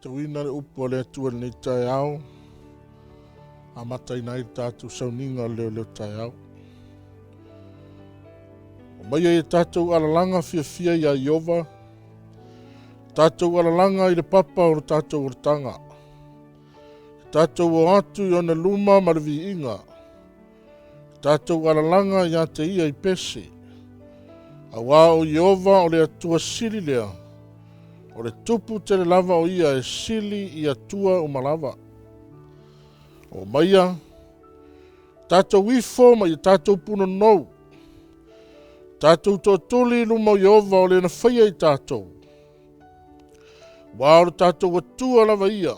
tawina le upo le atua le Taeao. A matai nai tātou sauninga Leoleo Taeao. O mai e tātou alalanga fia ia Iova. Tātou alalanga i le papa o tātou ortanga. Tātou o atu i ona luma ma le viinga. Tātou alalanga i ate ia i pese. A wā o Iova o le atua sili lea. O le tupu te le lava o ia e sili i atua o malava. O maia, tātou wifo ma i tātou puno nou. Tātou tōtuli luma o Iova o le na whaia i tātou. Wā o tātou atua lava ia.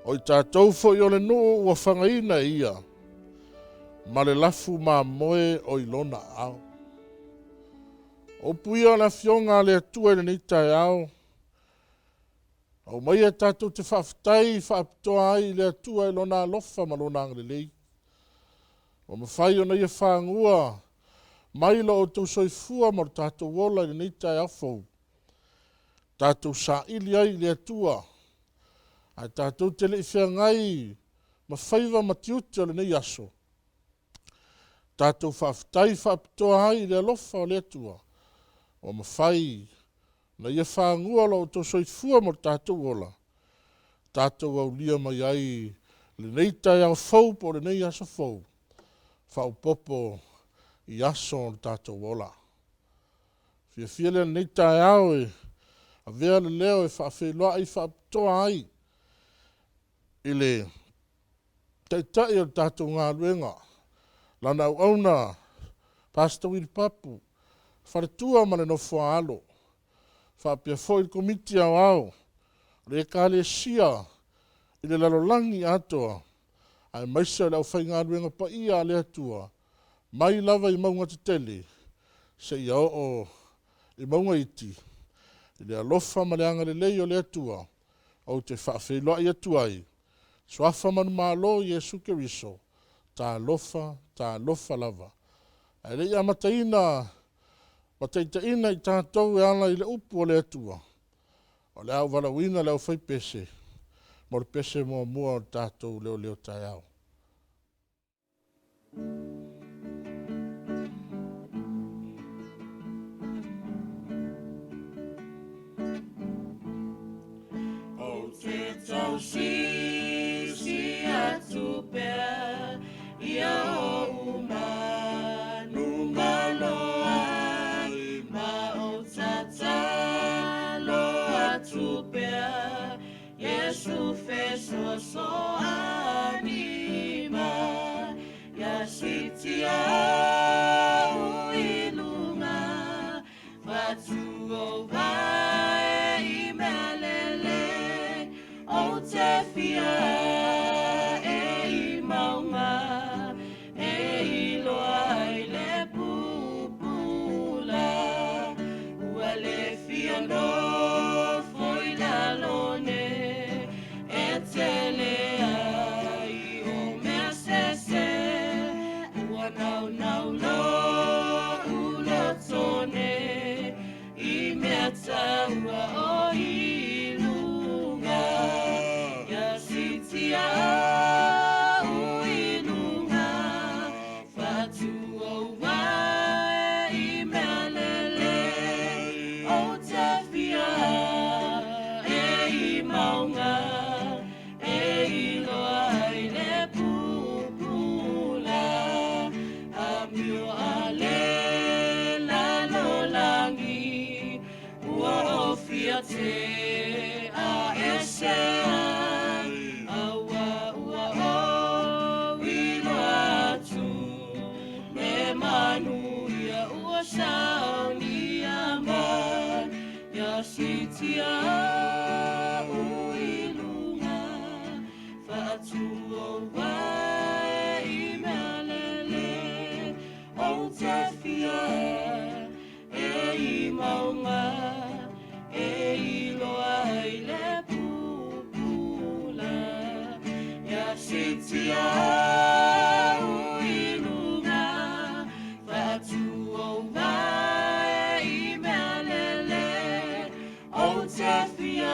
O i tātou fo i o le nuu ua whangaina ia. Ma le lafu mā moe o ilona au. O puia la fionga le atua i le ni Taeao. O mai e tātou te whaafitai whaapitoa ai le atua i lona alofa ma lona anglelei. O mawhai o nei e whaangua. Mai lo o tau soifua ma tātou wola i le ni Taeao. Tātou sa ili ai le atua. Ai tātou te le i ngai ma whaiva ma tiuti o le nei aso. Tātou whaafitai whaapitoa ai le alofa o le atua. O mawhai, na ia whaangua lo o tō soifua mo tātou ola. Tātou au lia mai ai le nei Taeao fau po le nei aso fau. Whao popo i aso o tātou ola. Fia le nei Taeao e a vea le leo e whaafeloa i whaapitoa ai. I le taitai o tātou ngā luenga. Lana au auna, Pastor Will Papu. Wharetua ma le Nofosa'o. Whapia fo i komiti au au. Le kāle sia i le lalolangi atoa. Ai maisa le au whainga ruenga pa ia le atua. Mai lava i maunga te tele. Se ia o i maunga iti. I le alofa ma le anga le lei o le atua. O te whaafeiloa i atua ai. Swafa manu malo Yesu Keriso. Ta alofa lava. Ai le ia mataina. Mataitaina i tātou e ala i le upu o le atua. O le au walawina le au whai pese. Mo le pese mua o tātou Leoleo Taeao. O te tau si atu pea ia o umanu maloa. Tupea Yesu feso so anima ya sitia uilunga fatu o vai imelele o te fia e maunga e iloa ile pupula uale fia no Taua o ilunga ya sitia o ilunga fatu o wa imelele o te fia e maunga e iloa i le pupula a mio ale te a esea awa ua o wila tu me manu ia ua sauni ama ya sitia uilunga fatu o wa imelele o te fia e maunga sitia uilunga fatu o vai imelele o te fia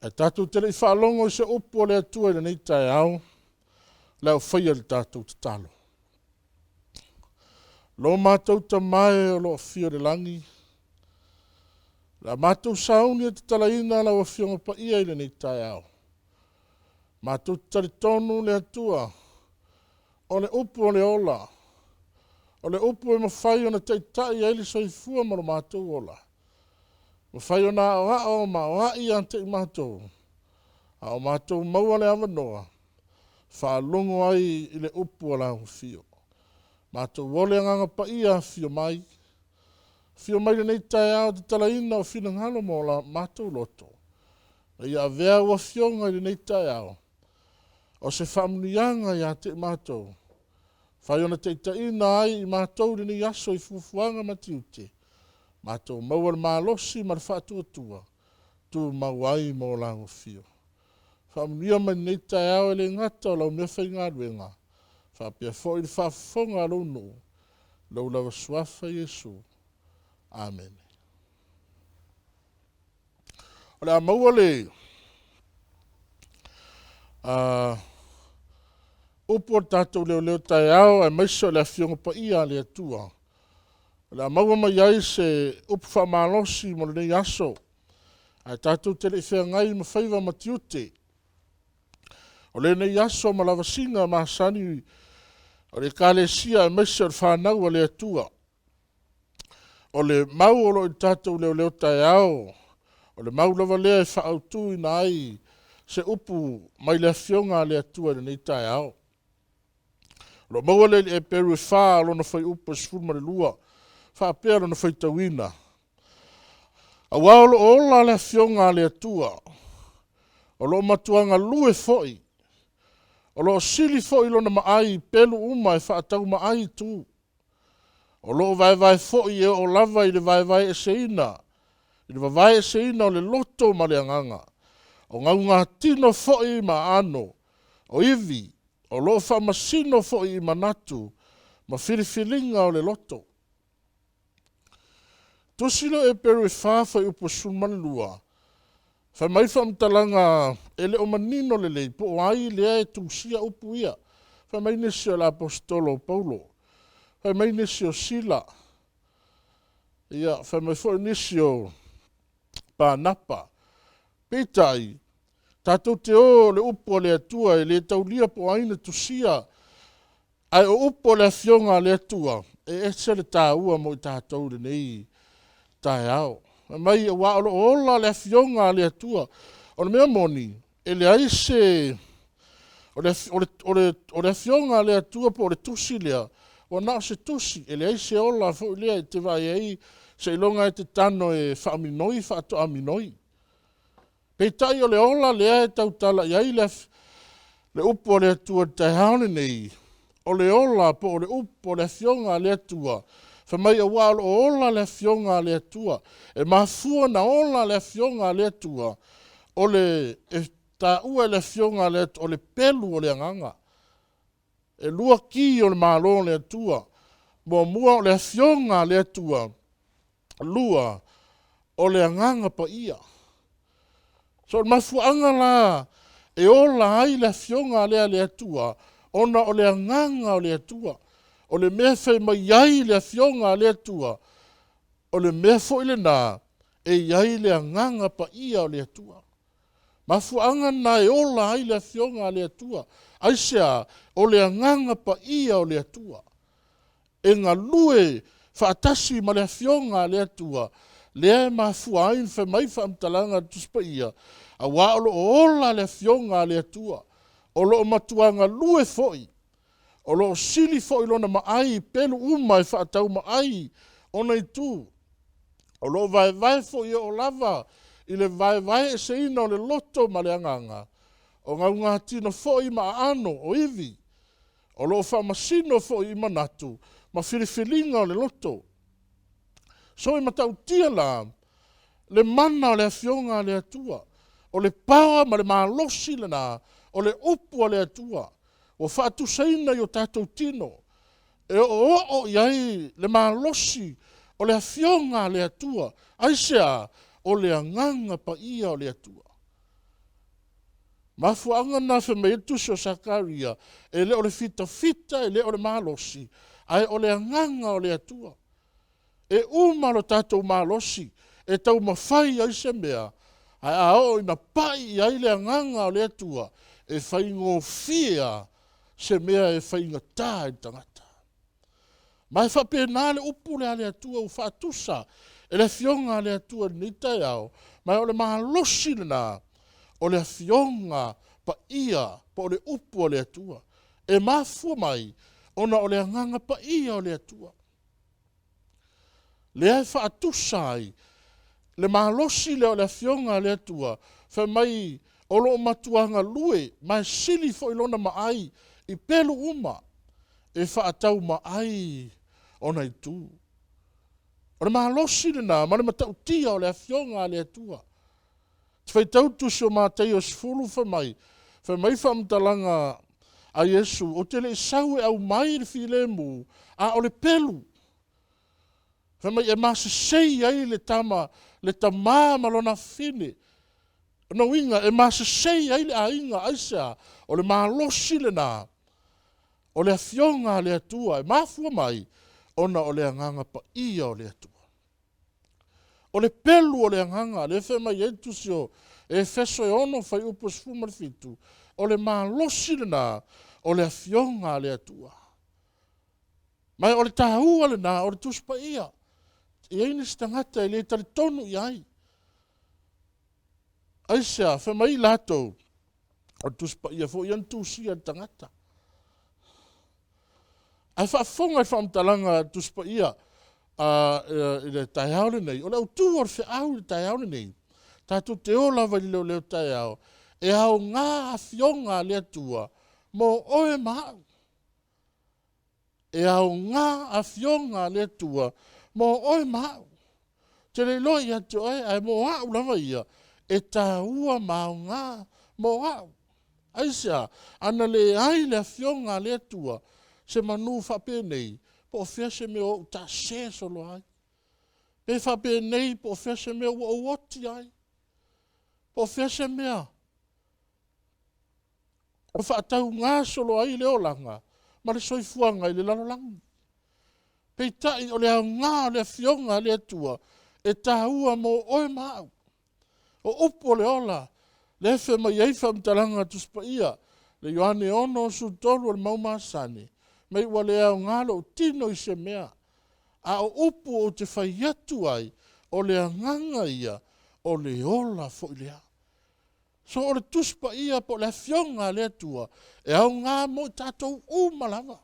E tātou tere I whaalongo I se upo le atua I nei Taeao, leo whaia le tātou te talo. Lo mātou ta mai o lo fio de langi, la mātou sauni te talaina la o fionga pa ia I le nei Taeao. Mātou tari tonu le atua, o le upo o le ola, o le upo I mawhai o na teitai eili soifua ma lo mātou ola. Mawhai o na o ma o I ante I mātou. A o mātou maua le awanoa. Whaalongo ai I le upu ala o fio. Mātou wole anganga pa ia fio mai. Fio mai le nei Taeao te talaina o fina ngalo mo la mātou loto. Ia vea ua fionga I le nei Taeao. O se whamunianga ia te mātou. Whaiona te itaina ai I mātou le nei aso I fufuanga matiute. Mātou maua le mālosi ma le whaatuatua. Tu mauai mo la o fio. Whamunia mai nei Taeao le ngata o lau mea whai ngā ruenga. Whapia fo I le whafonga alo no. Lau lawa suafa Yesu. Amen. O le a maua le upo tātou Leoleo Taeao e maiso le a fionga pa ia le atua. O le a maua mai ai se upo whamalosi mo le nei aso. Ai tātou tele I whea ngai ma whaiva matiute. O le nei aso ma lava singa ma sani o le kālesia e mese o le whanau a le atua. O le mau o lo I tātou Leoleo Taeao. O le mau lava lea e whaautu ina ai se upu mai le fionga a le atua le nei Taeao. Lo mau le e peru e wha lo na whai upu e sfurma le lua. Wha pēr lo na whai tauina. A wao lo ola le fionga a le atua. O lo matuanga lue foi. O lo sili foi lo na maai pelu uma e whaatau maai tu. O lo vai foi e o lava I le vai e seina. I le vai e seina o le loto ma le anganga. O ngaunga tino foi ma ano. O ivi. O lo whamasino foi I manatu. Ma whiriwhiringa o le loto. Tosilo e peru e whawha I upo sumanlua. Whai mai whamtalanga e le o manino le lei, po ai lea e tūsia upu ia. Whai mai nesi o l'apostolo Paulo. Whai mai nesi o Sila. Ia, whai mai fo nesi o Pānapa. Pētai, tātou te o le upo le atua e le taulia po aina tūsia. Ai o upo le fionga le atua. E se le tāua mo I tātou le nei Taeao. Mai wa ola le fionga le atua. O le mea moni, e le aise, o le fionga le atua po le tusi lea, o na se tusi, e le aise ola fo lea e te vai ei, se ilonga e te tano e whaaminoi, whaato aminoi. Peitai o le ola lea e tautala, iai le upo le atua te haone nei, o le ola po o le upo le fionga le atua, Whamai a wālo o ola le fionga le atua. E mafua na ola le fionga le atua. O le ta ua le fionga le atua. O le pelu o le anganga. E lua ki o le malo le atua. Mua o le fionga le atua. Lua o le anganga pa ia. So mafua anga la. E ola ai le fionga le atua. Ona o le anganga o le atua. O le mea whai mai iai le fionga le atua. O le mea fo ile nā, e iai le anganga pa ia o le atua. Mafu anga nā e ola ai le fionga le atua. Aisea, o le anganga pa ia o le atua. E ngā lue whaatasi ma le fionga le atua. Lea mafu ain whai mai whaamtalanga tuspa ia. A wā olo ola le fionga le atua. O lo matuanga lue foi. O lo sili fo ilona maai, pelu umai whaatau maai, ona I tu. O lo vai fo I o lava, I le vai e se ina o le loto ma le anganga. O ngaunga tino fo I ma ano, o ivi. O lo whamasino fo I manatu, ma whiriwhiringa o le loto. So I matau tia la, le mana o le fionga le atua. O le pawa ma le malosi le na, o le upu o le atua. O whaatu seina I o tātou tino. E o iai le malosi o le fionga le atua. Aisea o le anganga pa ia o le atua. Mafuanga na fe me tusi o Sakaria, e le o le fita fita, e le o le malosi, ai o le anganga o le atua. E uma lo tatou malosi, e tau mawhai ai se mea, ai a o ina pai ai le anganga o le atua, e whai ngō fia se mea e whai ngā tā i tangata. Mai whape nā le upu le ale atua u whaatusa, e le fionga le atua ni Taeao, mai o le mahalosi le nā, o le fionga pa ia, pa o le upu o le atua. E mafua mai, ona o le anganga pa ia o le atua. Le ai whaatusa ai, le mahalosi le o le fionga le atua, wha mai o lo matuanga lue, mai sili fo ilona maai, i pelu uma, e whaatau maai, ona i tū. O le mahalosi le nā, mane matau tia o le fionga le atua. Whai tautusi o mātei o sifuru wha mai whamtalanga a Yesu, o te le sau e au mai le filemu, a o le pelu. Whamai e masasei ai le tama, le tamā malona fine. No inga, e masasei ai le a inga aisa, o le mahalosi le nā, o le fionga le atua, e mafua mai, ona o le anganga pa ia o le atua. O le pelu o le anganga, le whamai e tusio, e feso e ono whai upos fumarfitu, o le mahalosi le nā, o le fionga le atua. Mai o le tahua le nā, o le tuspa ia, i aini stangata, i le tari tonu i ai. Aisea, whamai lato, o tuspa ia, fo ian tusia tangata. Ai whaafonga i whamtalanga tuspa ia, i le Taeao le nei, o le autu o le whiau le Taeao le nei, tātou te ola vai Leoleo Taeao, e au ngā awhionga le atua, mō oe mau. E au ngā awhionga le atua, mō oe mau. Te le loi atu ai, ai mō au lava ia, e tā ua mau ngā, mō au. Aisea, ana le ai le awhionga le atua, se manu whape nei, po fia se me o ta se solo ai. Pe whape nei, po fia se me o oti ai. Po fia se mea. O whaatau ngā solo ai le olanga, ma le soifuanga i le lalolangi. Pe tai o le au ngā le fionga le atua, e tāua mo oe mau. O upo le ola, le fe mai ei whamtalanga tuspa ia, le Ioane ono su tolu le maumasane, mai ua le au ngā lo tino i se mea, a o upo o te whaiatu ai, o le anganga ia, o le ola fo i lea. So o le tuspa ia po le fionga le atua, e au ngā mo tātou umalava.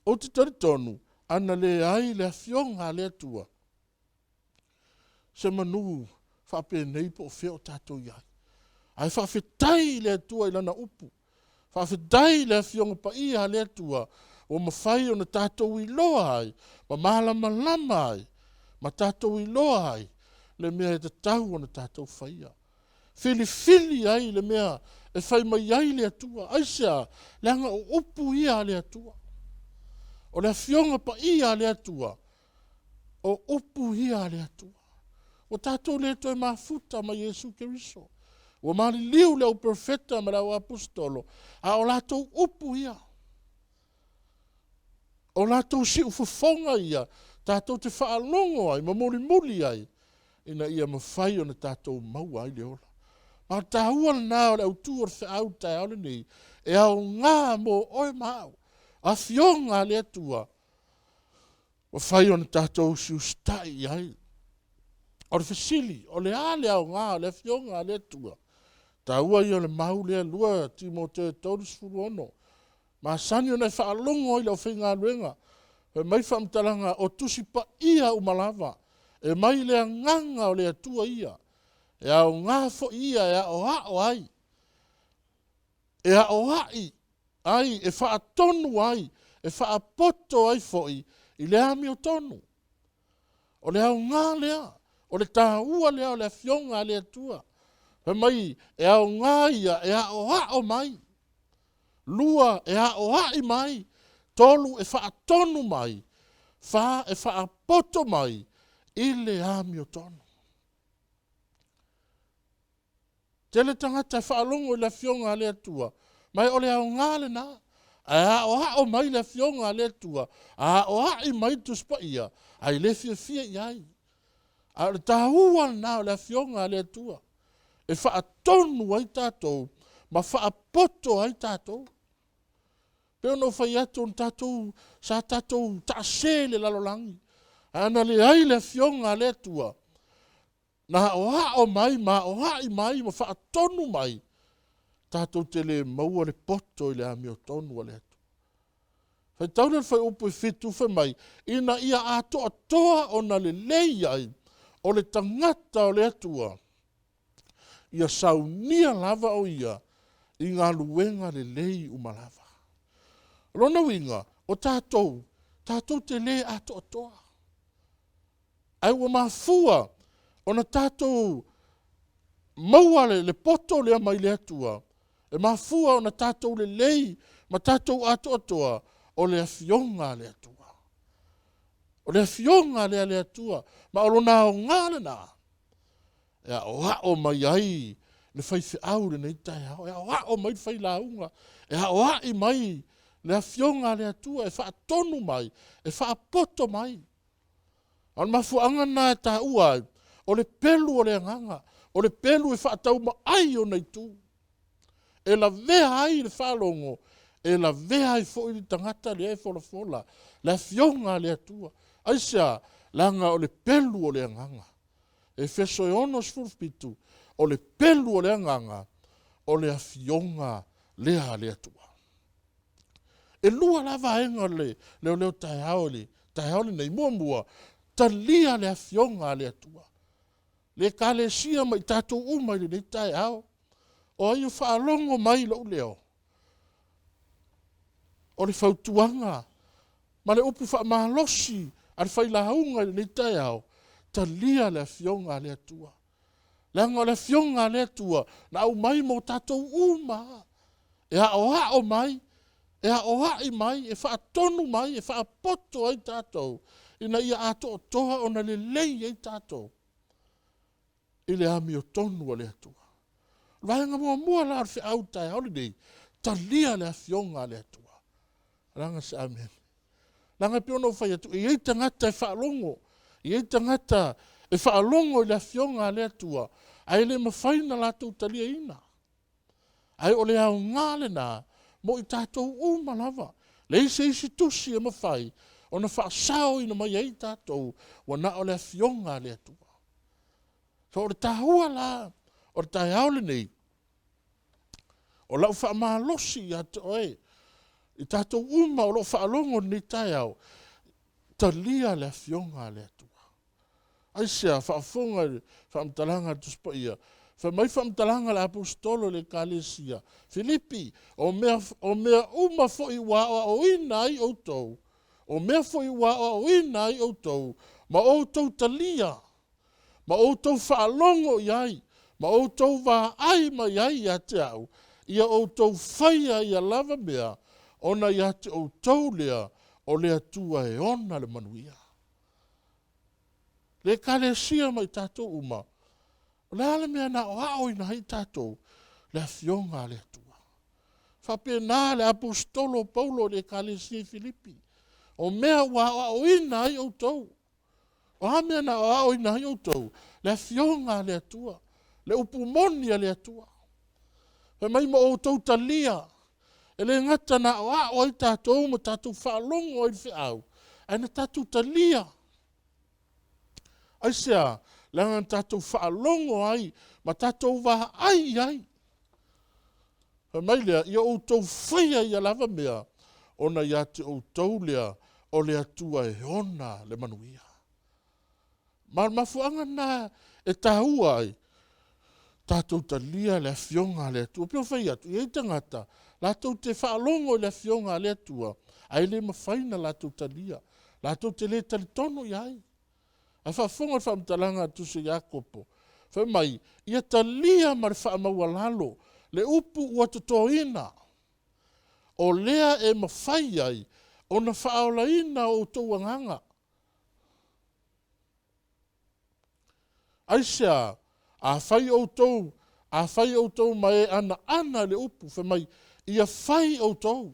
O te taritonu, ana le ai le fionga le atua, se manu whape nei po feo tātou iai. Ai whawhetai le atua i lana upu. Whawhetai le fionga pa ia le atua, o mawhai o na tātou i loa ai, ma malama lama ai, ma tātou i loa ai, le mea e te tau o na tātou whaia. Fili ai le mea, e whai mai ai le atua, aisea, le anga o upu ia le atua. O le fionga pa ia le atua, o upu ia le atua. O tātou le toi mafuta ma Yesu Keriso. O mali liu le o profeta ma o apostolo, a o lātou upu ia. O lātou si ufafonga ia, tātou te whaalongo ai, ma muli ai, ina ia mawhai o na tātou maua ai le ola. Ma tāua nā o le autu o le au Taeao le nei, e au ngā mo oe mau, a fionga le atua, o whai o na tātou si ustai ai. O le fesili, o le ale au ngā, o le fionga le atua, tāua i o le mau lea lua, Timote Taurus Furuono, ma sani o nei whaalongo i lau whinga luenga, e mai whamtalanga o tusi pa ia umalava, e mai lea nganga o lea tua ia, e au ngā fo ia e o hao ai, e o hai, ai, e whaatonu ai, e whaapoto ai foi, i lea mi o tonu. O lea au ngā lea, o le tāua lea o lea fionga lea tua, e mai e au ngā ia e o hao mai, lua e o hai mai, tolu e whaatonu mai, wha e whaapoto mai, i le ami o tonu. Tele tangata whaalongo le fionga le atua. Mai ole au ngale na. A o mai le fionga le atua. A o i mai tu spa ia. Ai le fia iai. A le tahua na le fionga le atua. E wha atonu ai tātou. Ma wha apoto ai tātou. Peo no whai atu tātou. Sa tātou ta se le lalolangi. Ana le ai le fionga le atua. Na o mai ma o i mai ma wha atonu mai. Tātou te le maua le poto i le ami o tonu le atu. Whai tauna whai upu i fitu whai mai. Ina ia ato atoa o na le lei ai. O le tangata o le atua. Ia saunia lava o ia. I ngā luenga le lei umalava. Rona winga o tātou. Tātou te le ato atoa. Ai ua mafua. Ona tātou maua le poto lea mai le atua. E mafua ona tātou le lei, ma tātou ato atoa, o le afionga le atua. O le afionga le atua, ma o lona o ngāle nā. Ea o hao mai ai, le whaiwhi au le nei Taeao. Ea o hao mai whai launga. Ea o hai mai, le afionga le atua, e wha tonu mai, e wha poto mai. An mafuanga nā e tā ua, o le pelu o le anganga, o le pelu e wha tau ma ai o nei tū. E la vea ai le whalongo, e la vea ai fo i tangata le e fola, le fionga le atua. Aisea, langa o le pelu o le anganga. E feso e ono sfurfitu, o le pelu o le anganga, o le fionga lea le atua. E lua lava enga leo Taeao nei mua, talia le fionga le atua. Le kalesia mai tātou umai le Taeao. O ai o whaalongo mai Leoleo. O le whautuanga. Ma le upu whaamalosi. Ar whailahaunga le Taeao. Talia le fionga le atua. Langa le fionga le atua. Na au mai mo tātou uma. E hao mai. E hao hai mai. E whaatonu mai. E whaapoto ai tātou. Ina ia ato o toha o na le lei ai tātou. I le ami o tonu le atua. Vaenga mua la arwhi au Taeao nei, talia le fionga le atua. Ranga se amen. Ranga piono whai atu, i ei tangata e whaalongo, i ei tangata e whaalongo i le fionga le atua, ai le mawhaina lātou talia ina. Ai o le au ngāle nā, mo i tātou umalawa, le isi tusi e mawhai, o na whaasao ina mai ei tātou, wa na o le fionga le atua. So o le tahua la, o le Taeao le nei, o lau whaamalosi i ato oe, i tātou uma o lau whaalongo ni Taeao, talia le fionga le atua. Aisea, whaafonga, whaamtalanga tuspa ia, mai whaamtalanga le apostolo le kalesia, Filipi, o mea uma fo i waoa o ina i outou, o mea fo i waoa o ina i outou, ma outou talia, ma outou whaalongo iai, ma outou wā ai mai ai a te au, ia outou whaia ia lava mea, ona ia te outou lea, o lea tua e ona le manuia. Le kalesia mai tātou uma, le ale mea na o ao ina hai tātou, le fionga le tua. Whape nā le apostolo Paulo le kalesia i Filipi, o mea wā o ina hai outou, o ha mea na o ao ina hai outou, le fionga le tua. Le upu moni a le atua. Pe mai mo o tau talia. E le ngata na o a o i tātou mo tātou whaalongo o i whiau. Ai na tātou talia. Ai sea, langa tātou whaalongo ai, ma tātou waha ai. Pe mai lea, ia o tau whaia i a lava mea, ona ia te o tau lea, o le atua e ona le manuia. Ma mafuanga na e tahua ai, tātou talia le fionga le atua. Pio whai atu, i ei tangata, lātou te whaalongo le fionga le atua, ai le mawhaina lātou talia, lātou te le tali tono i ai. Ai whaafonga whaamtalanga atu se Iakopo. Whai mai, ia talia ma le whaamaua lalo, le upu ua totoina. O lea e mawhai ai, o na whaolaina o tauanganga. Aisea, a whai o tau, A whai o tau mai ana le upu, wha mai ia whai o tau.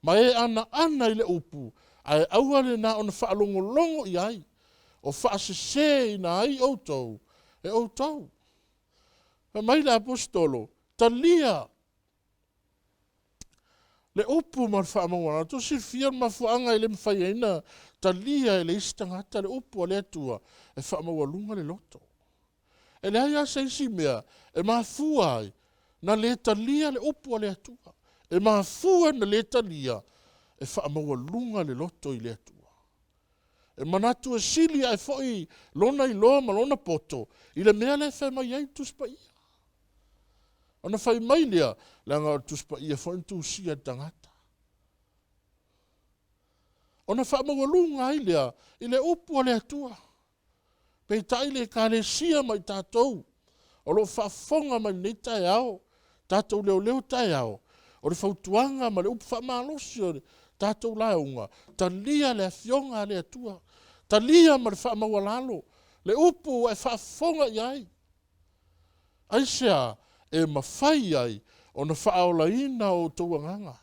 Mai ana i le upu, ai auale na ona whaalongo i ai, o whaasese na ai o tau, e o tau. Wha mai le apostolo, talia, le upu mar whaamawana, to si fia mafuanga i le mwhai aina, talia e le istangata le upu a le atua, e whaamawalunga le loto. E le aia seisi mea, e mafua ai, na le talia le upu a le atua. E mafua na le talia, e whaamawalunga le loto i le atua. E manatu e sili ai foi, lona i loa ma lona poto, i le mea le whai mai ai tuspa ia. Ona whai mai lea, langa tuspa ia foi tu sia tangata. Ona whaamawalunga ai lea, i le upu a le atua. Pei tai le ka le sia mai tātou. O lo whaafonga mai nei Taeao. Tātou Leoleo Taeao. O le whautuanga ma le upu whaamalosi o le tātou launga. Ta lia le fionga le atua. Ta lia ma le whaamawalalo. Le upu e whaafonga iai. Aisea e mawhai ai o na whaaolaina o tauanganga.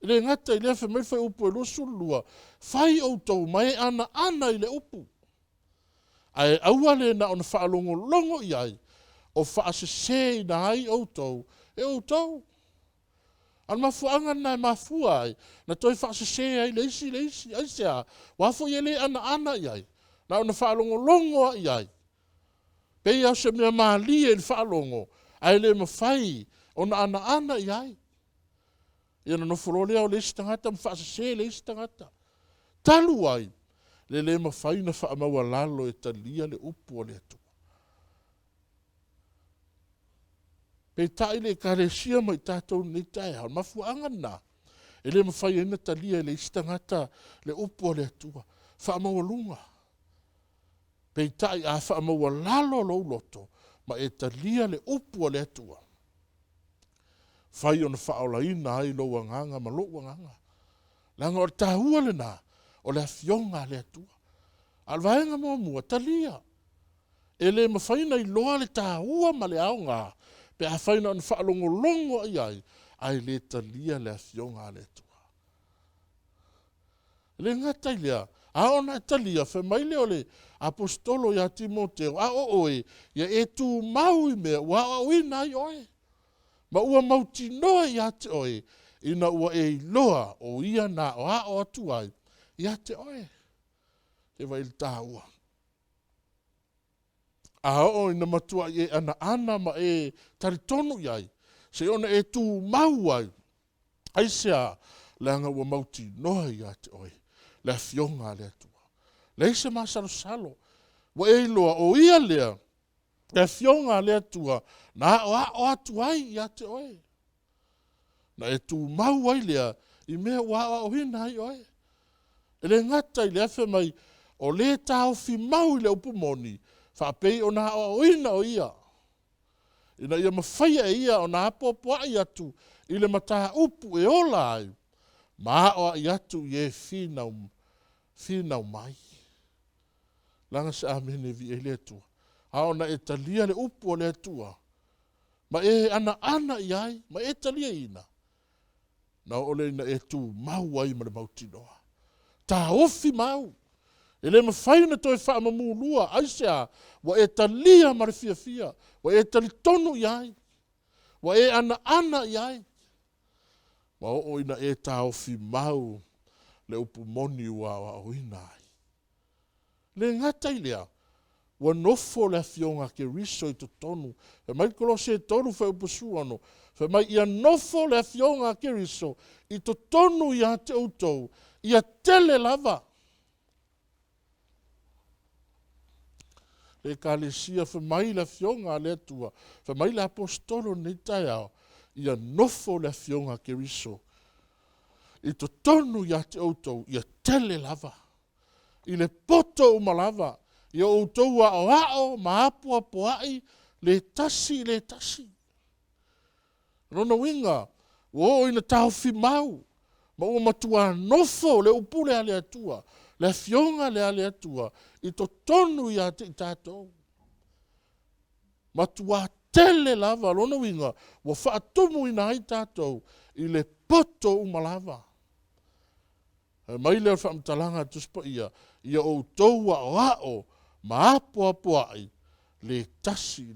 Le ngata i le whamai whai upu e losu lua. Whai o tau mai ana i le upu. Ai auale na ona whaalongo i ai, o whaasese na ai o tau, e o tau. An mafuanga na mafua ai, na toi whaasese ai leisi, ai sea, wafo i ele ana i ai, na ona whaalongo i ai. Pei au se mea maali e whaalongo, ai le mawhai, ona ana i ai. Ia na noforolea o leisi tangata, mwhaasese leisi tangata. Talu ai, le mawhai na whaamawalalo e talia le upu o le atua. Pei tai le karesia mai tātou ni Taeao, mafuanga na. E le mawhai ena talia le istangata le upu o le atua. Whaamawalunga. Pei tai a whaamawalalo lo loto, ma e talia le upu o le atua. Whai ona whaolaina ai lo wanganga, ma lo wanganga. Langa o tahua le na. O le afionga le atua. Alvaenga mua talia. E le mawhaina i loa le tāua ma le aonga. Pe a whaina an whaalongo ai. Ai le talia le afionga le atua. Le ngata i lea. A ona talia. Whe mai leo le apostolo ya Timoteo. A oe. Ia e tu mau i mea. Wa o ina i oe. Ma ua mauti noa i ate oe. Ina ua e loa o ia na o a o atu ai. Ia te oe. E vai il tāua. A o ina matua e ana ma e taritonu iai. Se ona e tū mau ai. Aisea leanga ua mauti noa ia te oe. Le fionga le atua. Le se masalo salo. Wa e loa o ia lea. Le fionga le atua. Na o atu ai ia te oe. Na e tū mau ai lea. I mea wa o hina ai oe. E le ngata i le afe mai o le tau fi mau i le upumoni, whapei o na o ina o ia. Ina ia mawhaia e ia o na apopoa i atu, i le mata upu e ola ai, maa o i atu i e whinau mai. Langa se amene vi e le atua. A ona e talia le upu o le atua, ma e ana i ai, ma e talia ina. Na ole ina e tu mau ai ma le mautinoa. Ta ofi mau. E le mawhaina toi whaamamulua, aisea, wa e talia mare fia, wa e talitonu iai, wa e ana iai. Ma o ina e ta ofi mau, le upumoni wa oina ai. Le ngata ilea, wa nofo le fionga ke riso i to tonu, e mai kolose e tonu wha upusuano, fe mai ia nofo le fionga ke riso, i to tonu ia te utou, ia tele lava. Le kalesia fe mai la fionga le atua, fe mai la apostolo ni Taeao, ia nofo le fionga ke riso. I to tonu ia te outou, ia tele lava. I le poto umalava, ia outou a oao, maapua poai, le tasi. Rona winga, o ina tau fi mau, ma ua matua nofo le upule ale atua, le fionga le ale atua, i to tonu ia te i tātou. Matua tele lava lona winga ua whaatumu ina ai tātou i le poto umalava. Mai leo whaamtalanga tuspa ia o taua o ao ma apo ai le tasi.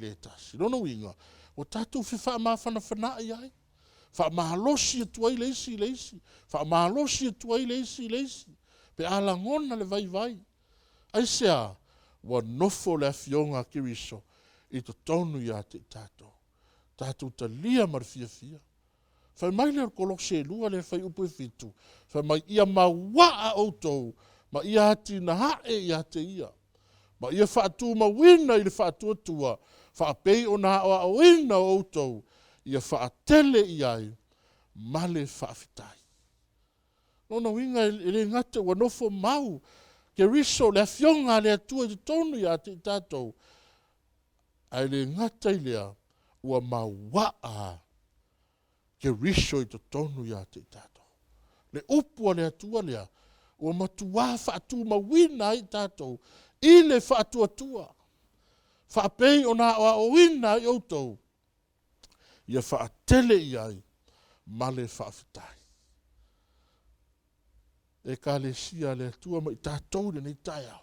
Lona winga o tātou whiwha ma whana ai. Whaamahalosi atu ai leisi. Whaamahalosi atu ai leisi. Pe ala ngona le vai. Ai sea wa nofo le afionga kiriso i to tonu ia te tātou. Tātou ta lia marfia. Whai mai leo kolose lua le whai upo fitu. Whai mai ia mawaa outou. Ma ia ati na hae ia te ia. Ma ia whaatu ma wina i le whaatu atua. Whaapei o na hoa o wina outou. Ia whaatele iai. Male whaafitai. Nona winga ele ngata wa nofo mau. Ke riso le fionga le atua i tonu ia te tātou. Ai le ngata i lea ua mawaa. Ke riso i tonu ia te tātou. Le upua le atua lea. Ua matua whaatu mawina i tātou. I le whaatu atua. Whaapei o na o wina i outou. Ia whaatele iai. Male whaafitai. E ka le sia le atua mai tātou le nei Taeao.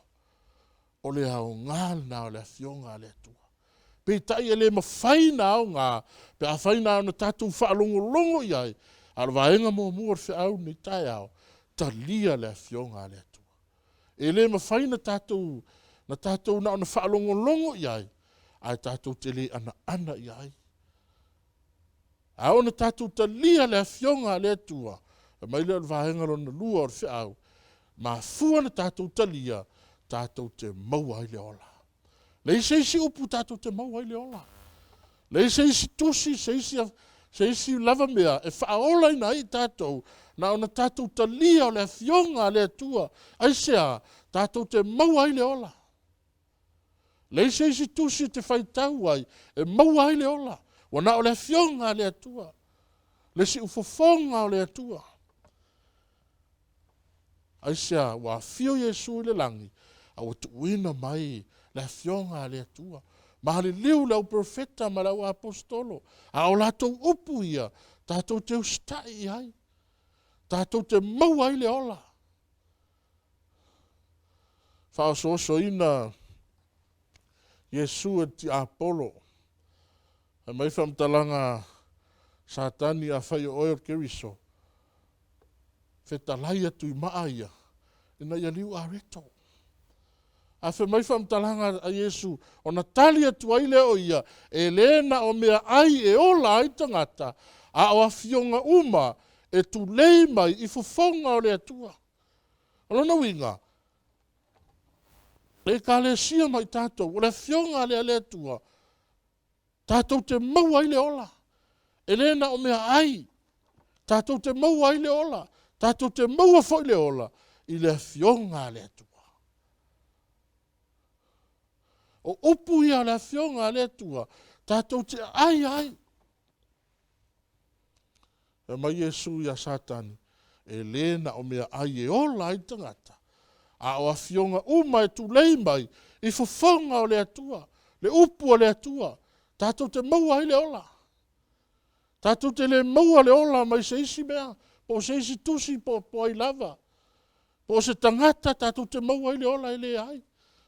O le au ngal na o le afionga le atua. Pe tai e le mawhaina au ngā. Pe a whaina au na tātou whaalongo iai. Ala vaenga mua fe au nei Taeao. Ta lia le afionga le atua. E le mawhaina tātou. Na tātou na ona whaalongo iai. Ai tātou te le ana iai. Au na tātou ta lia le afionga le atua. Mai leo vahenga lona lua o le whiau. Ma fua na tātou ta lia. Tātou te maua i le ola. Le isi upu tātou te maua i le ola. Le isi tusi, se isi lava mea. E whaola ina i tātou. Na ona tātou ta lia o le afionga le atua. Ai sea, tātou te maua i le ola. Le isi tusi te whaitau ai. E maua i le ola. Wana o le afionga le atua. Le si ufofonga o le atua. Aisea, wa fio Yesu le langi. A watu wina mai le afionga le atua. Mahali liu lau profeta ma lau apostolo. A o latou upu ia. Tātou te ustai ai. Tātou te maua i le ola. Whaososo ina Yesu e ti Apollo. E mai whamtalanga Satani a whai o oio keriso. Whetalai atu i maaia. Ina ia liu a reto. A whe mai whamtalanga a Yesu. O na tali atu ai leo ia. E lena o mea ai e ola ai tangata. A o a fionga uma. E tu lei mai i fufonga o le atua. Alona winga. E ka le sia mai tātou. O le fionga le atua. Tātou te maua i le ola. E lena o mea ai. Tātou te maua i le ola. Tātou te maua fo i le ola. I le fionga le atua. O upu ia le fionga le atua. Tātou te ai. E mai Yesu ia Satani. E lena o mea ai e ola i tangata. A o a fionga uma e tu lei mai. I fofonga o le atua. Le upu o le atua. Tātou te maua i le ola. Tātou te le maua le ola mai se isi mea. Po se isi tusi po ai lava. Po se tangata tātou te maua i le ola i le ai.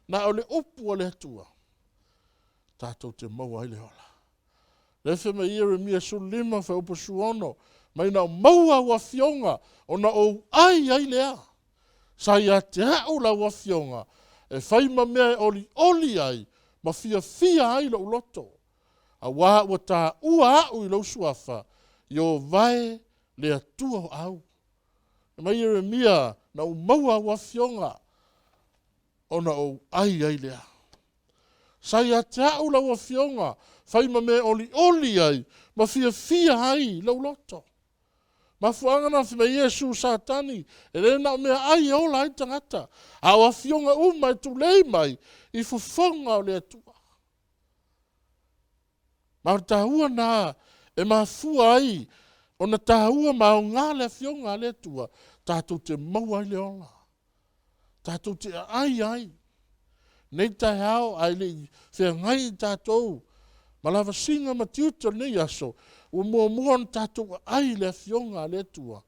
Na o le upu o le atua. Tātou te maua i le ola. Le fe me Jeremia sulima fa upo suono. Mai na maua ua fionga. O na o ai lea. Sa ia te hau la ua fionga. E whaima mea oli ai. Ma fia ai lo uloto. A wā ua tā ua au i lau suafa. I o vai le atua o au. E mai Jeremia na o maua ua fionga. O na o ai lea. Sa ia te hau la ua fionga. Whaima mea oli ai. Ma fia ai lau loto. Ma fuangana fi me Yesu Satani. E rena o mea ai e ola ai tangata. A o fionga uma e tu lei mai. I fufonga o le atua. Ma o tahua na e ma fua ai. O na tahua ma o ngā le fionga le atua. Tātou te maua i le ola. Tātou te ai. Nei Taeao ai le whea ngai tātou. Ma lava singa ma tiuta nei aso, ua mua na tātou ai le fionga le tua,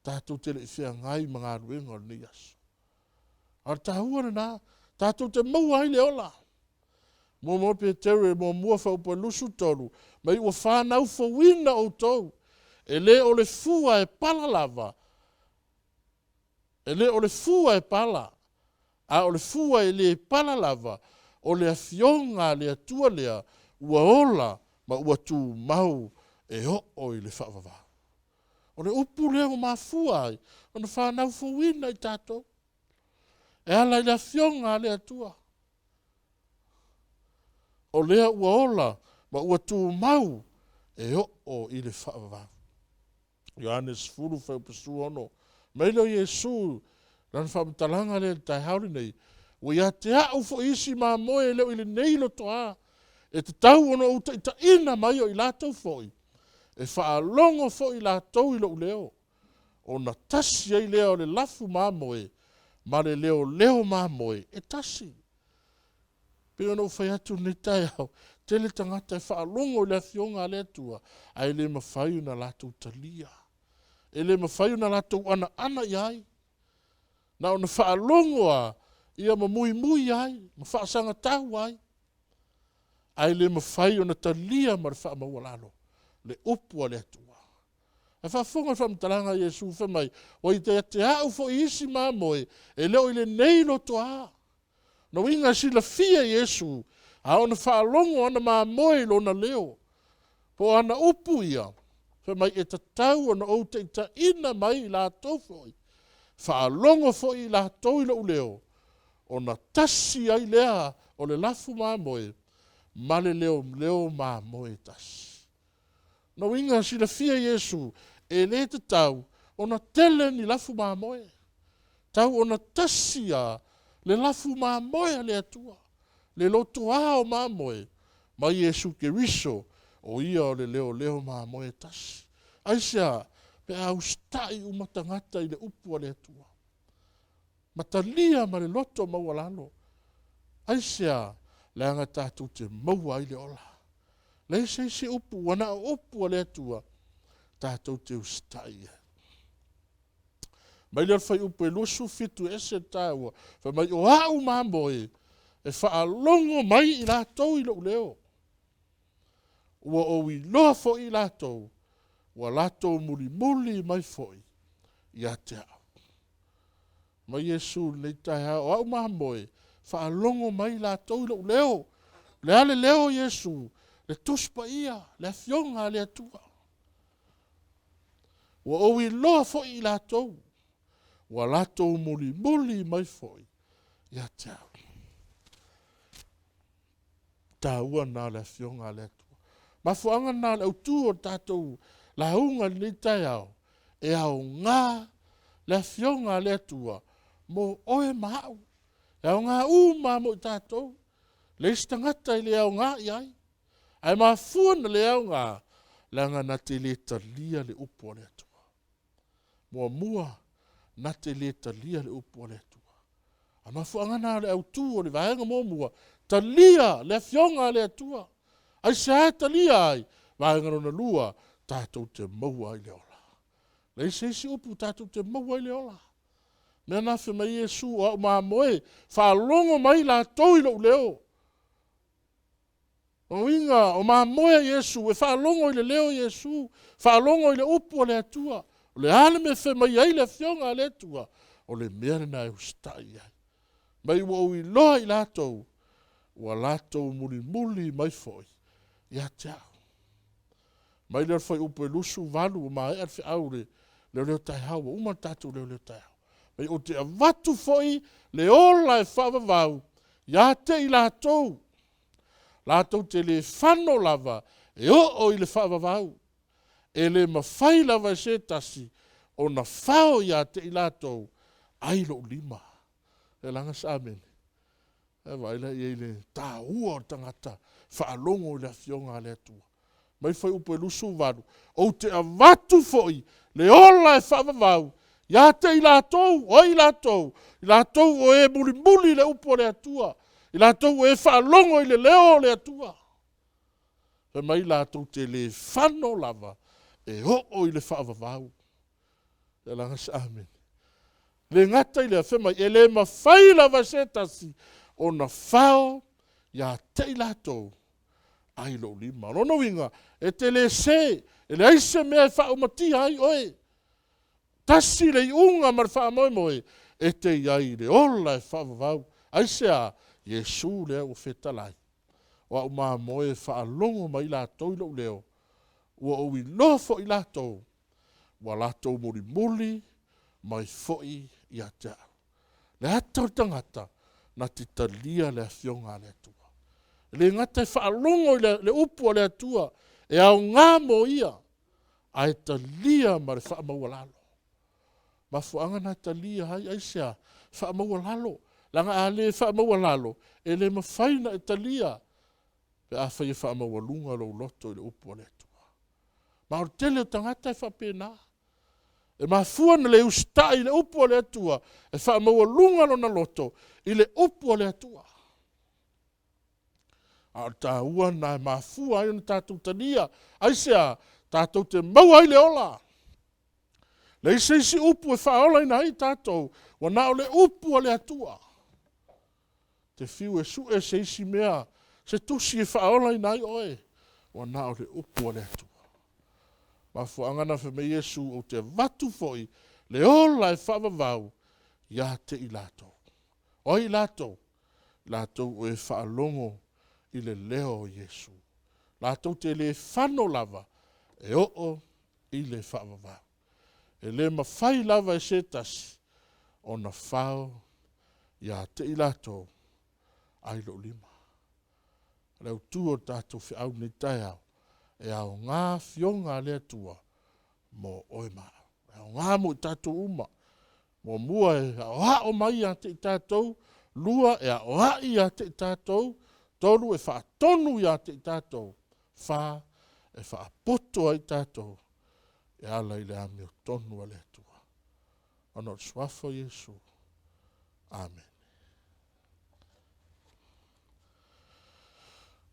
tātou te le fia ngai mga aruenga o nei aso. Ar tahua na, tātou te maua ai le ola. Mua pe tere, mua whaupa lusu toru, mai ua whanau whawina o tau, e le o le fua e pala lava, e le o le fua e pala, a o le fua e le pala lava, o le afionga le atua lea, ua ola, ma ua tu mau e o i le whaavava. O le upu lea o mafua ai, o na whanau whawina i tātou. E ala i le afionga le atua. O lea ua ola, ma ua tu mau e o i le whaavava. Ioannes furu whaupesu ono. Meilo Iesu, lan whamatalanga le Taeao nei, ua ia te au fo isi ma moe leo i le neilo toa. E te tau ono uta i ta ina mai o i lātou foi. E whaalongo foi i lātou i leo. O na tasi ai leo le lafu māmoe, ma le leo māmoe, e tasi. Pea no whai atu ni Taeao, te le tangata e whaalongo i le fionga le atua, ai le mawhai na lātou talia. E le mawhai na lātou ana iai. Na o na whaalongo a, ia ma mui ai, ma whaasanga tau ai. Ai le mawhai o na talia ma le whaamawalalo, le upua le atua. E whaafonga whaamtalanga Iesu whamai, o i te au fo isi māmoe, e leo i le neilo toa. No inga si la fia Iesu, a ona whaalongo ana māmoe lo na leo. Po ana upu ia, whamai e tatau ana o te ita ina mai i la tofoi. Whaalongo fo i la toi lo leo. O na tasi ai lea o le lafu māmoe, ma le leo māmoe tasi. No inga si la fia Iesu, e le te tau, o na tele ni lafu māmoe. Tau o na tasi a, le lafu māmoe le atua. Le loto ao māmoe, ma Iesu ke riso, o ia o le leo māmoe tasi. Aisea, pe au stai umatangata i le upua le atua. Matalia ma le loto maualalo. Aisea, le anga tātou te maua i le ola. Le se upu, wana upua le atua, tātou te ustai. Mai le fai upu e lusu fitu ese tāua, fa mai o au māmoe, e whaalongo mai i lātou i leo. Ua o i loa fo i lātou, ua lātou muli mai foi, i a te au. Mai Iesu nei Taeao, au māmoe, whaalongo mai lātou i leo. Le ale leo Iesu, le tuspa ia, le fionga le atua. Ua o i loa fo i lātou, ua lātou muli mai foi, i a te au. Tāua nā le fionga le atua. Mafuanga nā le autu o tātou la hunga ni Taeao, e au ngā le fionga le atua, mo oe mau. E au ngā mo i tātou, le istangata i le au ngā iai. Ai mafuana le au ngā, langa na te le talia le upua le atua. Mua, na te le talia le upua le atua. A mafuanga nā le autu o le vaenga mua, talia le fionga le atua. Ai se talia ai, vaenga rona lua, tātou te maua i le ola. Le se upu tātou te maua i le ola. Mea nafe mai Iesu o au māmoe, whaalongo mai la toi lo leo. O inga, o māmoe Iesu, e whaalongo i le leo Iesu, whaalongo i le upu o le atua, o le ale me whe mai ai le fionga le atua, o le mea na e ustai ai. Mai ua ui loa i lātou, ua lātou muli mai foi, ia te au. Mai leo whai upu e lusu valu, o mai ar whi aure, leo Taeao, o uma tātou leo Taeao. Mai o te avatu foi, le ola e whavavau, ia te i lātou. Lātou te le whano lava, e o i le whavavau. E le mawhai lava se tasi, o na whao ia te i lātou, ai lo lima. E langa sa amene. E waila i le tā ua o tangata, whaalongo i le fionga le atua. Mai whai upo e lusu vanu, o te avatu foi, le ola e whavavau, ia te i lātou, o i lātou o e muli le upo le atua, i lātou o e whaalongo i le leo le atua. pe mai lātou te le whano lava, e o i le whaavavau. E langa sa amen. Le ngata i le awhema, e le mawhai lava se tasi, o na whao, ia te i lātou, ai lo lima. Lono winga, e te le se, e le aise mea e whao mati ai oe. Tasi le unga mar wha moe moe, e te iai le ola e whaavavau. Aise a, Yesu lea o whetalai. Wa o maa moe wha longo mai lātou i lo leo. Ua o i lofo i lātou. Wa lātou mori muli, mai foi i a te au. Le hata o tangata, na te talia le fionga le atua. Le ngata e wha longo i le upu le atua, e au ngā mo ia, a e talia ma le wha maua lalo. Ma fuanga na talia hai aisea, wha maua lalo. Langa a le wha maua lalo, e le mawhaina e talia. Pe a whai e wha maua lunga lo loto i le upu le atua. Ma o tele o tangata e wha pēnā. E ma fuana le usta i le upu le atua, e wha maua lunga lo na loto, i le upu le atua. A ta ua na e ma fua i na tātou tania, aisea, tātou te maua i le ola. Le isi upu e wha ola ina i tātou, wa na o le upu le atua. Te fiu e su e se isi mea, se tusi e whaola i nai oe, wa na o le upu le atua. Ma fuangana wha me Yesu o te watu foi, le ola e whaavavau, ia te i lātou. O i lātou, lātou o e whaalongo i le leo Yesu. Lātou te le whano lava, e o i le whaavavau. E le mawhai lava e se tasi, o na whao, ia te i lātou, ai lo lima. Leu tuo tātou whi au ni Taeao, e au ngā fionga lea tua, mo oe maa. E au ngā mo i tātou uma, mo mua e au hao mai a te i tātou, lua e au hai a te i tātou, tolu e wha tonu i a te i tātou, wha e wha poto a i tātou, e ala i le ame o tonu a lea tua. Ano swafo Yesu. Amen.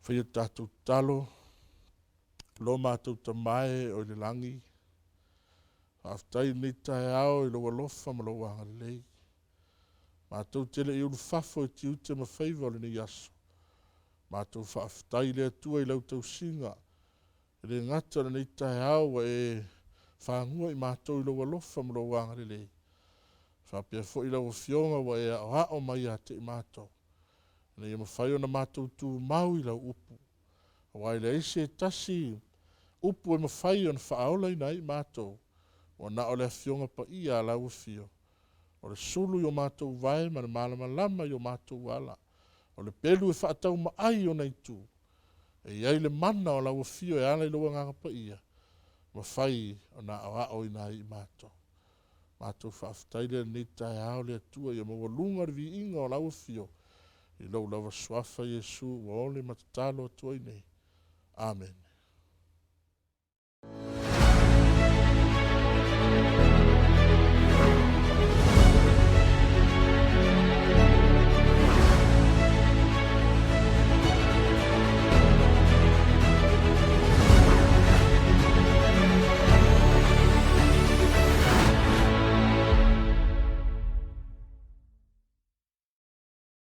Whai tātou talo, lo mātou tamae o le langi, whaftai ni Taeao i loa lofa ma loa hangalei. Mātou tele i uru whafo e ti ute ma whaiva le ni aso. Mātou whaftai le atua i lau tau singa, e le ngata le ni Taeao e whangua i mātou i loa lofa ma loa hangalei. Whapia fo i lau fionga wa e a hao mai a te i mātou. Nei e mawhai o na mātou tū mau i lau upu. Wai le ise tasi upu e mawhai o na whaaola i nai mātou. O na o le fionga pa ia a lau fio. O le sulu i o mātou vai ma le malama lama i o mātou ala. O le pelu e whaatau ma ai o nei tū. E iai le mana o lau fio e ala i loa nganga pa ia. Mawhai o na o i nai mātou. Mātou whaafutai le ni Taeao le atua i o maua lunga rivi inga o lau fio. I lau lava swafa Yesu wa ole matatalo atua i nei. Amen.